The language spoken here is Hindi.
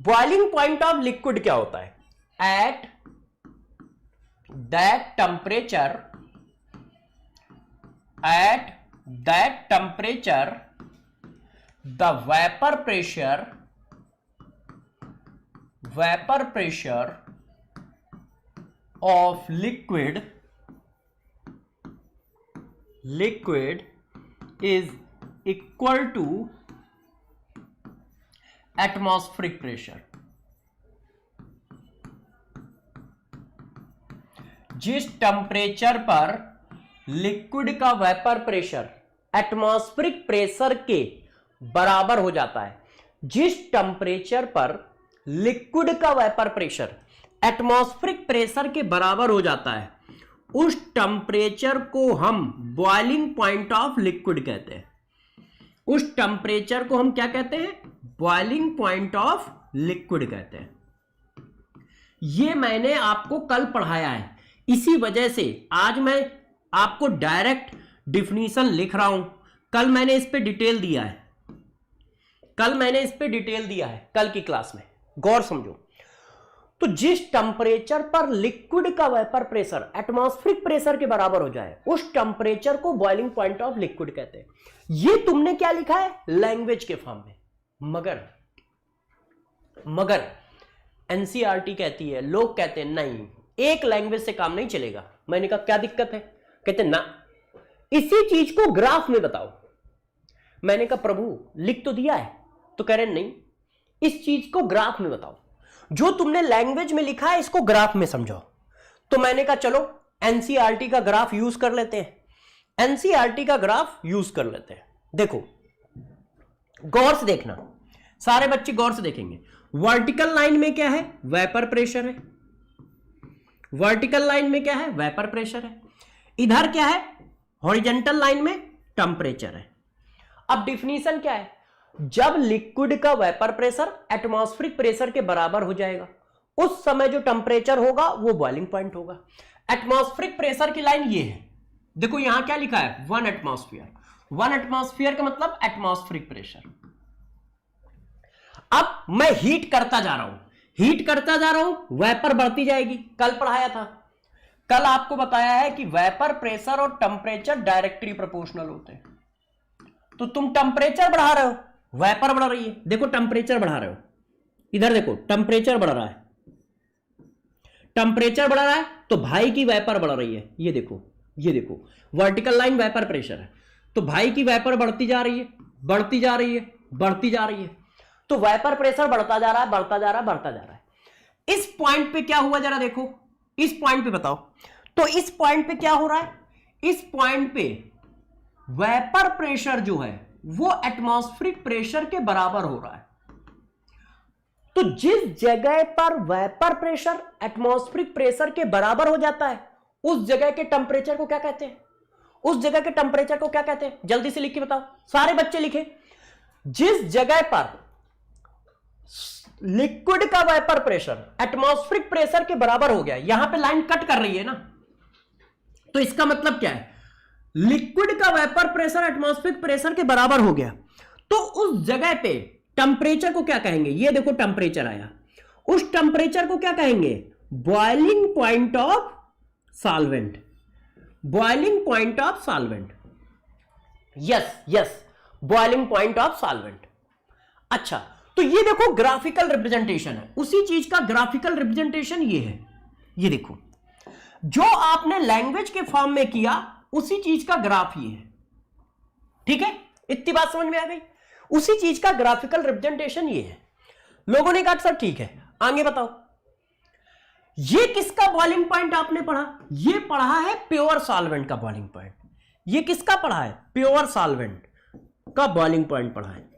बॉइलिंग पॉइंट ऑफ लिक्विड क्या होता है? At that temperature the vapor pressure of liquid is equal to atmospheric pressure। जिस टेम्परेचर पर लिक्विड का वेपर प्रेशर एटमॉस्फेरिक प्रेशर के बराबर हो जाता है, जिस टेम्परेचर पर लिक्विड का वेपर प्रेशर एटमॉस्फेरिक प्रेशर के बराबर हो जाता है, उस टेम्परेचर को हम बॉइलिंग पॉइंट ऑफ लिक्विड कहते हैं। उस टेम्परेचर को हम क्या कहते हैं? बॉइलिंग पॉइंट ऑफ लिक्विड कहते हैं। यह मैंने आपको कल पढ़ाया है, इसी वजह से आज मैं आपको डायरेक्ट डिफिनीशन लिख रहा हूं। कल मैंने इस पे डिटेल दिया है, कल की क्लास में, गौर समझो। तो जिस टेम्परेचर पर लिक्विड का वेपर प्रेशर एटमॉस्फेरिक प्रेशर के बराबर हो जाए, उस टेम्परेचर को बॉइलिंग पॉइंट ऑफ लिक्विड कहते हैं। ये तुमने क्या लिखा है? लैंग्वेज के फॉर्म में। मगर एनसीईआरटी कहती है, लोग कहते हैं नहीं, एक लैंग्वेज से काम नहीं चलेगा। मैंने कहा क्या दिक्कत है? कहते ना, इसी चीज को ग्राफ में बताओ। मैंने कहा प्रभु लिख तो दिया है, तो कह रहे नहीं, इस चीज को ग्राफ में बताओ। जो तुमने लैंग्वेज में लिखा है इसको ग्राफ में समझाओ। तो मैंने कहा चलो एनसीईआरटी का ग्राफ यूज कर लेते हैं। एनसीईआरटी का ग्राफ यूज कर लेते हैं। देखो, गौर से देखना, सारे बच्चे गौर से देखेंगे। वर्टिकल लाइन में क्या है? वेपर प्रेशर है। वर्टिकल लाइन में क्या है? वेपर प्रेशर है। इधर क्या है? हॉरिजॉन्टल लाइन में टेम्परेचर है। अब डिफिनीशन क्या है? जब लिक्विड का वेपर प्रेशर एटमॉस्फेरिक प्रेशर के बराबर हो जाएगा, उस समय जो टेम्परेचर होगा वो बॉइलिंग पॉइंट होगा। एटमॉस्फेरिक प्रेशर की लाइन ये है, देखो यहां क्या लिखा है? 1 एटमॉस्फेयर। 1 एटमॉस्फेयर का मतलब एटमॉस्फेरिक प्रेशर। अब मैं हीट करता जा रहा हूं, वेपर बढ़ती जाएगी। कल पढ़ाया था, कल आपको बताया है कि वेपर प्रेशर और टेम्परेचर डायरेक्टली प्रोपोर्शनल होते हैं। तो तुम टेम्परेचर बढ़ा रहे हो, वेपर बढ़ रही है। देखो टेम्परेचर बढ़ा रहे हो, इधर देखो टेम्परेचर बढ़ रहा है, टेम्परेचर बढ़ रहा है तो भाई की वेपर बढ़ रही है। ये देखो वर्टिकल लाइन वेपर प्रेशर है, तो भाई की वेपर बढ़ती जा रही है। तो वेपर प्रेशर बढ़ता जा रहा है। इस पॉइंट पे क्या हुआ जरा देखो, इस पॉइंट पे बताओ। तो इस पॉइंट पे क्या हो रहा है? इस पॉइंट पे वेपर प्रेशर जो है वो एटमॉस्फेरिक प्रेशर के बराबर हो रहा है। तो जिस जगह पर वेपर प्रेशर एटमॉस्फेरिक प्रेशर के बराबर हो जाता है, उस जगह के टेम्परेचर को क्या कहते हैं? जल्दी से लिख के बताओ, सारे बच्चे लिखे। जिस जगह पर लिक्विड का वेपर प्रेशर एटमॉस्फेरिक प्रेशर के बराबर हो गया, यहां पे लाइन कट कर रही है ना, तो इसका मतलब क्या है? लिक्विड का वेपर प्रेशर एटमॉस्फेरिक प्रेशर के बराबर हो गया, तो उस जगह पे टेम्परेचर को क्या कहेंगे? ये देखो टेम्परेचर आया, उस टेम्परेचर को क्या कहेंगे? Boiling point of solvent. Yes, boiling point of solvent. अच्छा, तो ये देखो ग्राफिकल रिप्रेजेंटेशन है, उसी चीज का ग्राफिकल रिप्रेजेंटेशन ये है। ये देखो, जो आपने लैंग्वेज के फॉर्म में किया उसी चीज का ग्राफ ये है। ठीक है, इतनी बात समझ में आ गई? उसी चीज का ग्राफिकल रिप्रेजेंटेशन ये है। लोगों ने कहा सर ठीक है, आगे बताओ। ये किसका बॉइलिंग पॉइंट आपने पढ़ा? ये पढ़ा है प्योर सॉल्वेंट का बॉइलिंग पॉइंट। ये किसका पढ़ा है? प्योर सॉल्वेंट का बॉइलिंग पॉइंट पढ़ा है।